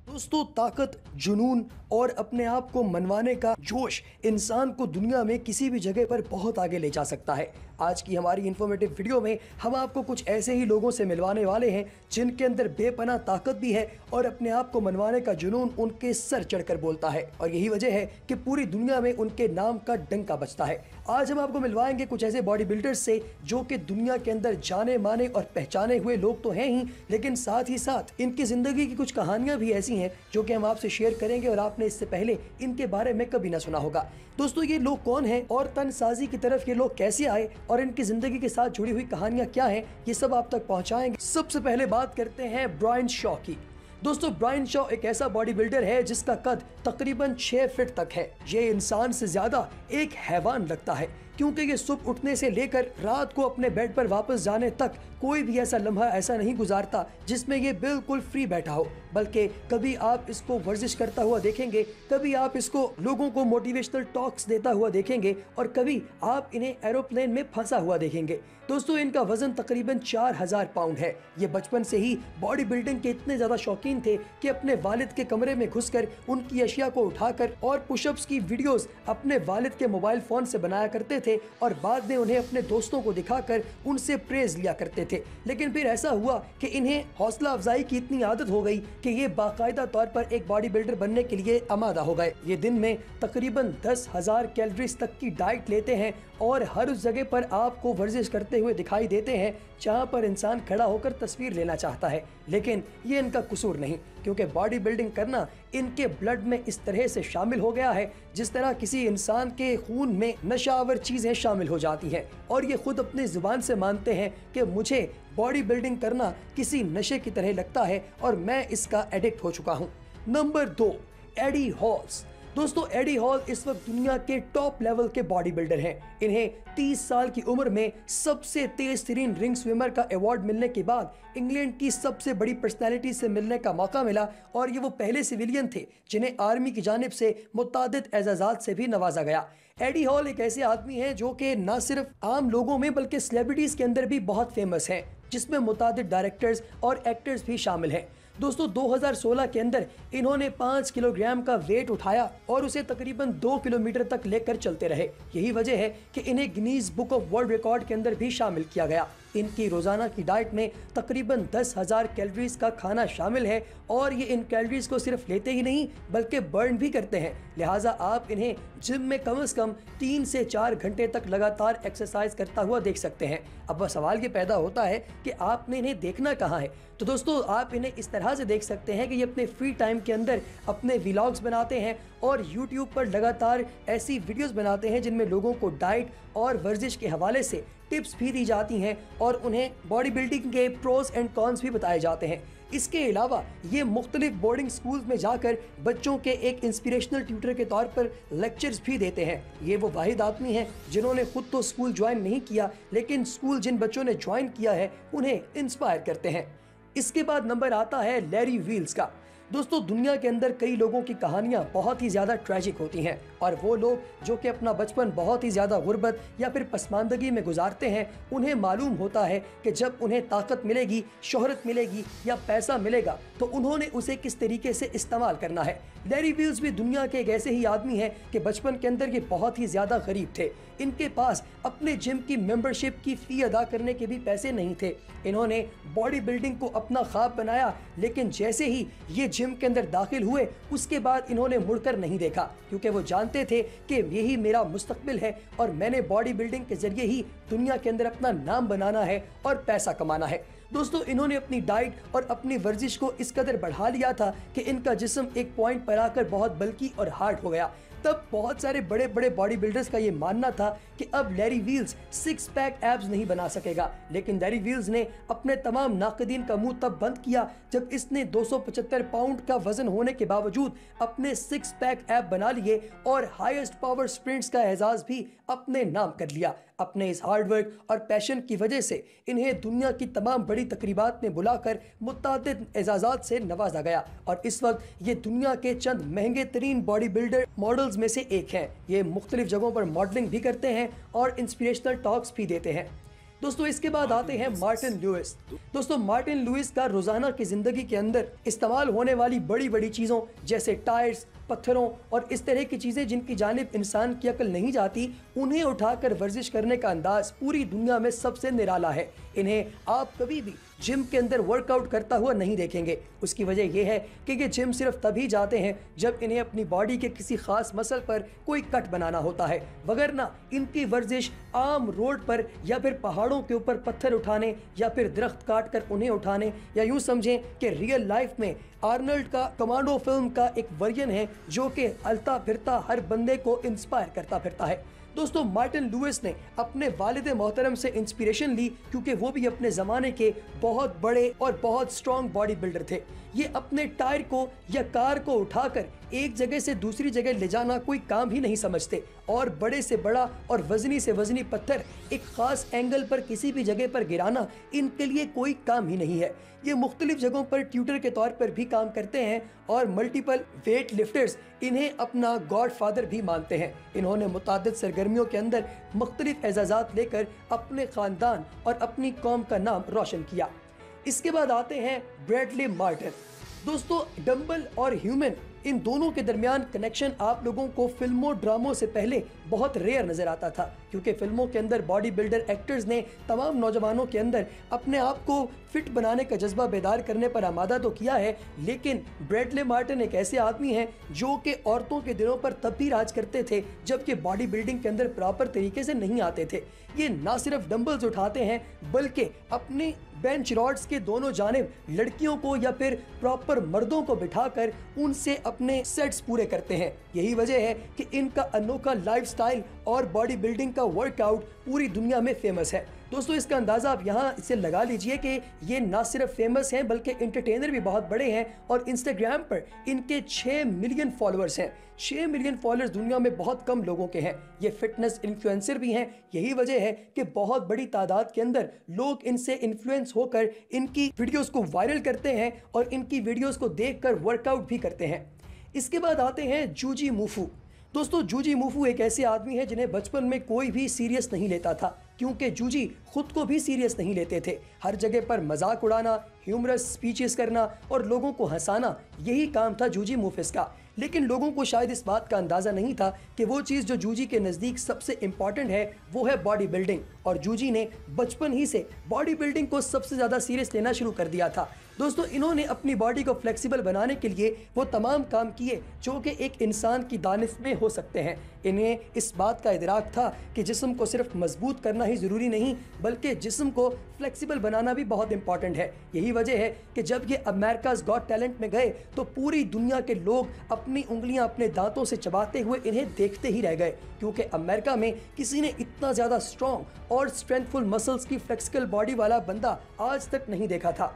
दोस्तों, ताकत, जुनून और अपने आप को मनवाने का जोश इंसान को दुनिया में किसी भी जगह पर बहुत आगे ले जा सकता है। आज की हमारी इन्फॉर्मेटिव वीडियो में हम आपको कुछ ऐसे ही लोगों से मिलवाने वाले हैं जिनके अंदर बेपनाह ताकत भी है और अपने आप को मनवाने का जुनून उनके सर चढ़कर बोलता है, और यही वजह है कि पूरी दुनिया में उनके नाम का डंका बजता है। आज हम आपको मिलवाएंगे कुछ ऐसे बॉडी बिल्डर्स से जो कि दुनिया के अंदर जाने माने और पहचाने हुए लोग तो हैं ही, लेकिन साथ ही साथ इनकी जिंदगी की कुछ कहानियां भी ऐसी हैं जो कि हम आपसे शेयर करेंगे और आपने इससे पहले इनके बारे में कभी ना सुना होगा। दोस्तों, ये लोग कौन हैं और तनसाजी की तरफ ये लोग कैसे आए और इनकी जिंदगी के साथ जुड़ी हुई कहानियां क्या हैं, ये सब आप तक पहुंचाएंगे। सबसे पहले बात करते हैं ब्रायन शॉ की। दोस्तों, ब्रायन शॉ एक ऐसा बॉडी बिल्डर है जिसका कद तकरीबन 6 फीट तक है। ये इंसान से ज्यादा एक हैवान लगता है क्योंकि ये सुबह उठने से लेकर रात को अपने बेड पर वापस जाने तक कोई भी ऐसा लम्हा ऐसा नहीं गुजारता जिसमें ये बिल्कुल फ्री बैठा हो, बल्कि कभी आप इसको वर्जिश करता हुआ देखेंगे, कभी आप इसको लोगों को मोटिवेशनल टॉक्स देता हुआ देखेंगे और कभी आप इन्हें एरोप्लेन में फंसा हुआ देखेंगे। दोस्तों, इनका वजन तकरीबन 4000 पाउंड है। ये बचपन से ही बॉडी बिल्डिंग के इतने ज्यादा शौकीन थे कि अपने वालिद के कमरे में घुसकर उनकी अशिया को उठाकर और पुशअप्स की वीडियोस अपने वालिद के मोबाइल फोन से बनाया करते थे और बाद में उन्हें अपने दोस्तों को दिखाकर उनसे प्रेज लिया करते थे। लेकिन फिर ऐसा हुआ कि इन्हें हौसला अफजाई की इतनी आदत हो गई कि ये बाकायदा तौर पर एक बॉडी बिल्डर बनने के लिए आमादा हो गए। ये दिन में तकरीबन 10,000 कैलोरीज तक की डाइट लेते हैं और हर उस जगह पर आपको वर्जिश करते हुए दिखाई देते हैं जहां पर इंसान खड़ा होकर तस्वीर लेना चाहता है। लेकिन ये इनका कसूर नहीं, क्योंकि बॉडी बिल्डिंग करना इनके ब्लड में इस तरह से शामिल हो गया है जिस तरह किसी इंसान के खून में नशावर चीजें शामिल हो जाती हैं। और ये खुद अपनी जुबान से मानते हैं कि मुझे बॉडी बिल्डिंग करना किसी नशे की तरह लगता है और मैं इसका एडिक्ट हो चुका हूँ। Number 2, Eddie Halls. दोस्तों, एडी हॉल इस वक्त दुनिया के टॉप लेवल के बॉडी बिल्डर हैं। इन्हें 30 साल की उम्र में सबसे तेज तरीन रिंग स्विमर का अवार्ड मिलने के बाद इंग्लैंड की सबसे बड़ी पर्सनैलिटी से मिलने का मौका मिला और ये वो पहले सिविलियन थे जिन्हें आर्मी की जानिब से मुतादिद एजाजात से भी नवाजा गया। एडी हॉल एक ऐसे आदमी हैं जो कि न सिर्फ आम लोगों में बल्कि सेलिब्रिटीज के अंदर भी बहुत फेमस हैं, जिसमें मुतादिद डायरेक्टर्स और एक्टर्स भी शामिल हैं। दोस्तों, 2016 के अंदर इन्होंने 5 किलोग्राम का वेट उठाया और उसे तकरीबन 2 किलोमीटर तक लेकर चलते रहे। यही वजह है कि इन्हें Guinness book of world record के अंदर भी शामिल किया गया। इनकी रोजाना की डाइट में तकरीबन 10,000 कैलोरीज का खाना शामिल है और ये इन कैलोरीज को सिर्फ लेते ही नहीं बल्कि बर्न भी करते हैं। लिहाजा आप इन्हें जिम में कम से कम 3 से 4 घंटे तक लगातार एक्सरसाइज करता हुआ देख सकते हैं। अब वह सवाल ये पैदा होता है कि आपने इन्हें देखना कहाँ है। तो दोस्तों, आप इन्हें इस तरह से देख सकते हैं कि ये अपने फ्री टाइम के अंदर अपने व्लॉग्स बनाते हैं और यूट्यूब पर लगातार ऐसी वीडियोस बनाते हैं जिनमें लोगों को डाइट और वर्जिश के हवाले से टिप्स भी दी जाती हैं और उन्हें बॉडी बिल्डिंग के प्रोज एंड कॉन्स भी बताए जाते हैं। इसके अलावा ये मुख्तलिफ बोर्डिंग स्कूल्स में जाकर बच्चों के एक इंस्पिरेशनल ट्यूटर के तौर पर लेक्चर्स भी देते हैं। ये वो वाहिद आदमी हैं जिन्होंने खुद तो स्कूल ज्वाइन नहीं किया, लेकिन स्कूल जिन बच्चों ने ज्वाइन किया है उन्हें इंस्पायर करते हैं। इसके बाद नंबर आता है लैरी वील्स का। दोस्तों, दुनिया के अंदर कई लोगों की कहानियां बहुत ही ज्यादा ट्रैजिक होती हैं और वो लोग जो कि अपना बचपन बहुत ही ज्यादा गुर्बत या फिर पसमानदगी में गुजारते हैं, उन्हें मालूम होता है कि जब उन्हें ताकत मिलेगी, शोहरत मिलेगी या पैसा मिलेगा तो उन्होंने उसे किस तरीके से इस्तेमाल करना है। लैरी वील्स भी दुनिया के एक ऐसे ही आदमी हैं कि बचपन के अंदर ये बहुत ही ज्यादा गरीब थे। इनके पास अपने जिम की मेंबरशिप की फी अदा करने के भी पैसे नहीं थे। इन्होंने बॉडी बिल्डिंग को अपना ख्वाब बनाया, लेकिन जैसे ही ये जिम के अंदर दाखिल हुए उसके बाद इन्होंने मुड़कर नहीं देखा, क्योंकि वो जानते थे कि यही मेरा मुस्तकबिल है और मैंने बॉडी बिल्डिंग के जरिए ही दुनिया के अंदर अपना नाम बनाना है और पैसा कमाना है। दोस्तों, इन्होंने अपनी डाइट और अपनी वर्जिश को इस कदर बढ़ा लिया था कि इनका जिस्म एक पॉइंट पर आकर बहुत बल्की और हार्ड हो गया। तब बहुत सारे बड़े बड़े बॉडी बिल्डर्स का ये मानना था कि अब लैरी वील्स 6 पैक एब्स नहीं बना सकेगा, लेकिन लैरी वील्स ने अपने तमाम नाक़दीन का मुंह तब बंद किया जब इसने 275 पाउंड का वजन होने के बावजूद अपने 6 पैक एब बना लिए और हाईएस्ट पावर स्प्रिंट्स का एजाज भी अपने नाम कर लिया। अपने इस हार्डवर्क और पैशन की वजह से इन्हें दुनिया की तमाम बड़ी तकरीबात में बुलाकर मुतादिद एजाजात से नवाजा गया और इस वक्त ये दुनिया के चंद महंगे तरीन बॉडी बिल्डर मॉडल्स में से एक हैं। ये मुख्तलिफ जगहों पर मॉडलिंग भी करते हैं और इंस्पिरेशनल टॉक्स भी देते हैं। दोस्तों इसके बाद आते हैं मार्टिन लुइस। दोस्तों मार्टिन लुइस का रोजाना की जिंदगी के अंदर इस्तेमाल होने वाली बड़ी बड़ी चीजों जैसे टायर्स, पत्थरों और इस तरह की चीजें जिनकी जानिब इंसान की अकल नहीं जाती, उन्हें उठाकर वर्जिश करने का अंदाज पूरी दुनिया में सबसे निराला है। इन्हें आप कभी भी जिम के अंदर वर्कआउट करता हुआ नहीं देखेंगे। उसकी वजह यह है कि ये जिम सिर्फ तभी जाते हैं जब इन्हें अपनी बॉडी के किसी खास मसल पर कोई कट बनाना होता है, वगरना इनकी वर्जिश आम रोड पर या फिर पहाड़ों के ऊपर पत्थर उठाने या फिर दरख्त काट कर उन्हें उठाने, या यूं समझें कि रियल लाइफ में आर्नल्ड का कमांडो फिल्म का एक वर्जन है जो कि हलता फिरता हर बंदे को इंस्पायर करता फिरता है। दोस्तों मार्टिन लुइस ने अपने वालिद मोहतरम से इंस्पिरेशन ली क्योंकि वो भी अपने ज़माने के बहुत बड़े और बहुत स्ट्रॉन्ग बॉडी बिल्डर थे। ये अपने टायर को या कार को उठाकर एक जगह से दूसरी जगह ले जाना कोई काम ही नहीं समझते, और बड़े से बड़ा और वजनी से वजनी पत्थर एक खास एंगल पर किसी भी जगह पर गिराना इनके लिए कोई काम ही नहीं है। ये मुख्तलिफ जगहों पर ट्यूटर के तौर पर भी काम करते हैं और मल्टीपल वेट लिफ्टर्स इन्हें अपना गॉड फादर भी मानते हैं। इन्होंने मुतादिद सरगर्मियों के अंदर मुख्तलिफ एजाज़ात लेकर अपने ख़ानदान और अपनी कौम का नाम रोशन किया। इसके बाद आते हैं ब्रैडली मार्टिन। दोस्तों डंबल और ह्यूमन, इन दोनों के दरमियान कनेक्शन आप लोगों को फिल्मों ड्रामों से पहले बहुत रेयर नजर आता था, क्योंकि फिल्मों के अंदर बॉडी बिल्डर एक्टर्स ने तमाम नौजवानों के अंदर अपने आप को फिट बनाने का जज्बा बेदार करने पर आमादा तो किया है, लेकिन ब्रैडली मार्टिन एक ऐसे आदमी हैं जो कि औरतों के दिलों पर तब भी राज करते थे जबकि बॉडी बिल्डिंग के अंदर प्रॉपर तरीके से नहीं आते थे। ये ना सिर्फ डंबल्स उठाते हैं बल्कि अपने बेंच रॉड्स के दोनों जानिब लड़कियों को या फिर प्रॉपर मर्दों को बिठाकर उनसे अपने सेट्स पूरे करते हैं। यही वजह है कि इनका अनोखा लाइफस्टाइल और बॉडी बिल्डिंग का वर्कआउट पूरी दुनिया में फेमस है। दोस्तों इसका अंदाज़ा आप यहाँ इससे लगा लीजिए कि ये ना सिर्फ फेमस हैं बल्कि इंटरटेनर भी बहुत बड़े हैं, और इंस्टाग्राम पर इनके 6 मिलियन फॉलोअर्स हैं। 6 मिलियन फॉलोअर्स दुनिया में बहुत कम लोगों के हैं। ये फिटनेस इन्फ्लुएंसर भी हैं। यही वजह है कि बहुत बड़ी तादाद के अंदर लोग इनसे इन्फ्लुएंस होकर इनकी वीडियोस को वायरल करते हैं और इनकी वीडियोस को देखकर वर्कआउट भी करते हैं। इसके बाद आते हैं जूजी मूफू। दोस्तों जूजी मूफू एक ऐसे आदमी है जिन्हें बचपन में कोई भी सीरियस नहीं लेता था, क्योंकि जूजी खुद को भी सीरियस नहीं लेते थे। हर जगह पर मजाक उड़ाना, ह्यूमरस स्पीचेस करना और लोगों को हंसाना, यही काम था जूजी मूफिस का। लेकिन लोगों को शायद इस बात का अंदाज़ा नहीं था कि वो चीज़ जो जूजी के नज़दीक सबसे इम्पॉर्टेंट है वो है बॉडी बिल्डिंग, और जूजी ने बचपन ही से बॉडी बिल्डिंग को सबसे ज़्यादा सीरियस लेना शुरू कर दिया था। दोस्तों इन्होंने अपनी बॉडी को फ्लेक्सिबल बनाने के लिए वो तमाम काम किए जो कि एक इंसान की दानिश में हो सकते हैं। इन्हें इस बात का इदराक था कि जिस्म को सिर्फ मजबूत करना ही ज़रूरी नहीं बल्कि जिस्म को फ्लेक्सिबल बनाना भी बहुत इंपॉर्टेंट है। यही वजह है कि जब ये अमेरिकाज़ गॉट टैलेंट में गए तो पूरी दुनिया के लोग अपनी उंगलियां अपने दांतों से चबाते हुए इन्हें देखते ही रह गए, क्योंकि अमेरिका में किसी ने इतना ज़्यादा स्ट्रॉन्ग और स्ट्रेंथफुल मसल्स की फ्लेक्सिबल बॉडी वाला बंदा आज तक नहीं देखा था।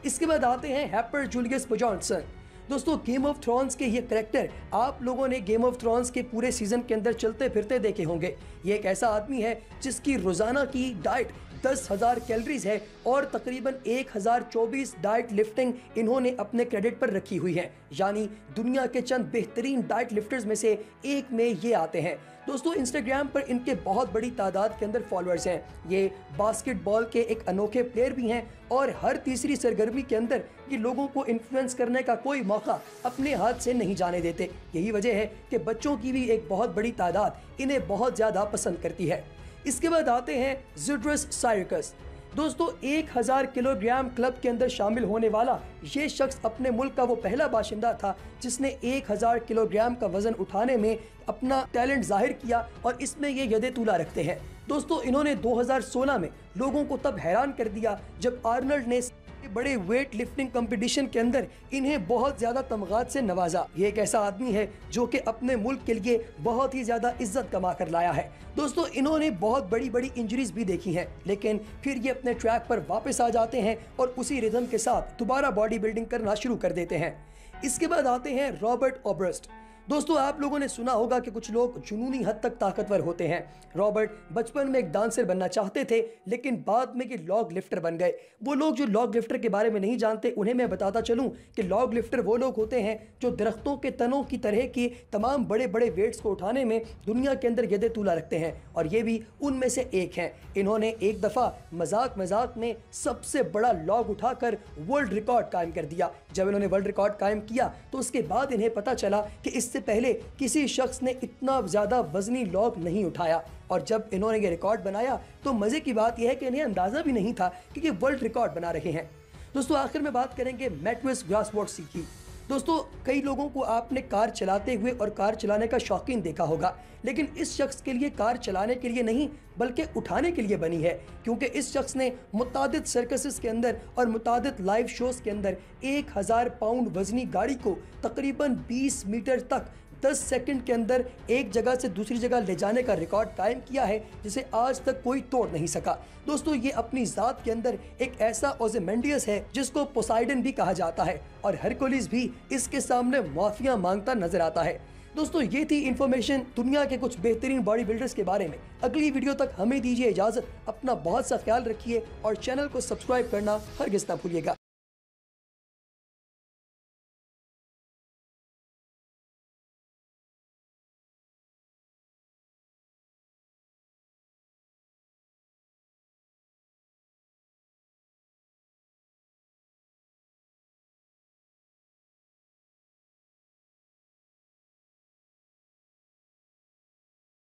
इसके बाद आते हैं हैपर जूलियस जॉनसन। दोस्तों गेम ऑफ थ्रोन्स के ये करैक्टर आप लोगों ने गेम ऑफ थ्रोन्स के पूरे सीजन के अंदर चलते फिरते देखे होंगे। ये एक ऐसा आदमी है जिसकी रोजाना की डाइट 10,000 कैलोरीज है और तकरीबन 1024 डाइट लिफ्टिंग इन्होंने अपने क्रेडिट पर रखी हुई है, यानी दुनिया के चंद बेहतरीन डाइट लिफ्टर्स में से एक में ये आते हैं। दोस्तों इंस्टाग्राम पर इनके बहुत बड़ी तादाद के अंदर फॉलोअर्स हैं। ये बास्केटबॉल के एक अनोखे प्लेयर भी हैं और हर तीसरी सरगर्मी के अंदर ये लोगों को इन्फ्लुएंस करने का कोई मौका अपने हाथ से नहीं जाने देते। यही वजह है कि बच्चों की भी एक बहुत बड़ी तादाद इन्हें बहुत ज़्यादा पसंद करती है। इसके बाद आते हैं ज़ुड्रस साइरकस। दोस्तों 1000 किलोग्राम क्लब के अंदर शामिल होने वाला ये शख्स अपने मुल्क का वो पहला बाशिंदा था जिसने 1000 किलोग्राम का वजन उठाने में अपना टैलेंट जाहिर किया, और इसमें ये यदे तूला रखते हैं। दोस्तों इन्होंने 2016 में लोगों को तब हैरान कर दिया जब आर्नल्ड ने बड़े वेट लिफ्टिंग कंपटीशन के अंदर इन्हें बहुत ज्यादा तमगात से नवाजा। ये एक ऐसा आदमी है जो कि अपने मुल्क के लिए बहुत ही ज्यादा इज्जत कमा कर लाया है। दोस्तों इन्होंने बहुत बड़ी बड़ी इंजरीज भी देखी हैं, लेकिन फिर ये अपने ट्रैक पर वापस आ जाते हैं और उसी रिदम के साथ दोबारा बॉडी बिल्डिंग करना शुरू कर देते हैं। इसके बाद आते हैं रॉबर्ट ओब्रस्ट। दोस्तों आप लोगों ने सुना होगा कि कुछ लोग जुनूनी हद तक ताकतवर होते हैं। रॉबर्ट बचपन में एक डांसर बनना चाहते थे, लेकिन बाद में ये लॉग लिफ्टर बन गए। वो लोग जो लॉग लिफ्टर के बारे में नहीं जानते, उन्हें मैं बताता चलूं कि लॉग लिफ्टर वो लोग होते हैं जो दरख्तों के तनों की तरह की तमाम बड़े बड़े वेट्स को उठाने में दुनिया के अंदर यदे तूला रखते हैं, और ये भी उनमें से एक हैं। इन्होंने एक दफ़ा मजाक में सबसे बड़ा लॉग उठाकर वर्ल्ड रिकॉर्ड कायम कर दिया। जब इन्होंने वर्ल्ड रिकॉर्ड कायम किया तो उसके बाद इन्हें पता चला कि इससे पहले किसी शख्स ने इतना ज़्यादा वजनी लॉग नहीं उठाया। और जब इन्होंने ये रिकॉर्ड बनाया तो मज़े की बात यह है कि इन्हें अंदाज़ा भी नहीं था कि ये वर्ल्ड रिकॉर्ड बना रहे हैं। दोस्तों आखिर में बात करेंगे मैट्विस ग्रासवॉट्सी की। दोस्तों कई लोगों को आपने कार चलाते हुए और कार चलाने का शौकीन देखा होगा, लेकिन इस शख्स के लिए कार चलाने के लिए नहीं बल्कि उठाने के लिए बनी है, क्योंकि इस शख्स ने मुतादिद सर्कसेस के अंदर और मुतादिद लाइव शोज़ के अंदर 1000 पाउंड वजनी गाड़ी को तकरीबन 20 मीटर तक 10 सेकंड के अंदर एक जगह से दूसरी जगह ले जाने का रिकॉर्ड कायम किया है, जिसे आज तक कोई तोड़ नहीं सका। दोस्तों ये अपनी ज़ात के अंदर एक ऐसा ओज़िमेंडियस है जिसको पोसाइडन भी कहा जाता है, और हरकुलिस भी इसके सामने माफिया मांगता नजर आता है। दोस्तों ये थी इंफॉर्मेशन दुनिया के कुछ बेहतरीन बॉडी बिल्डर्स के बारे में। अगली वीडियो तक हमें दीजिए इजाज़त। अपना बहुत सा ख्याल रखिए और चैनल को सब्सक्राइब करना हरगिज़ ना भूलिएगा।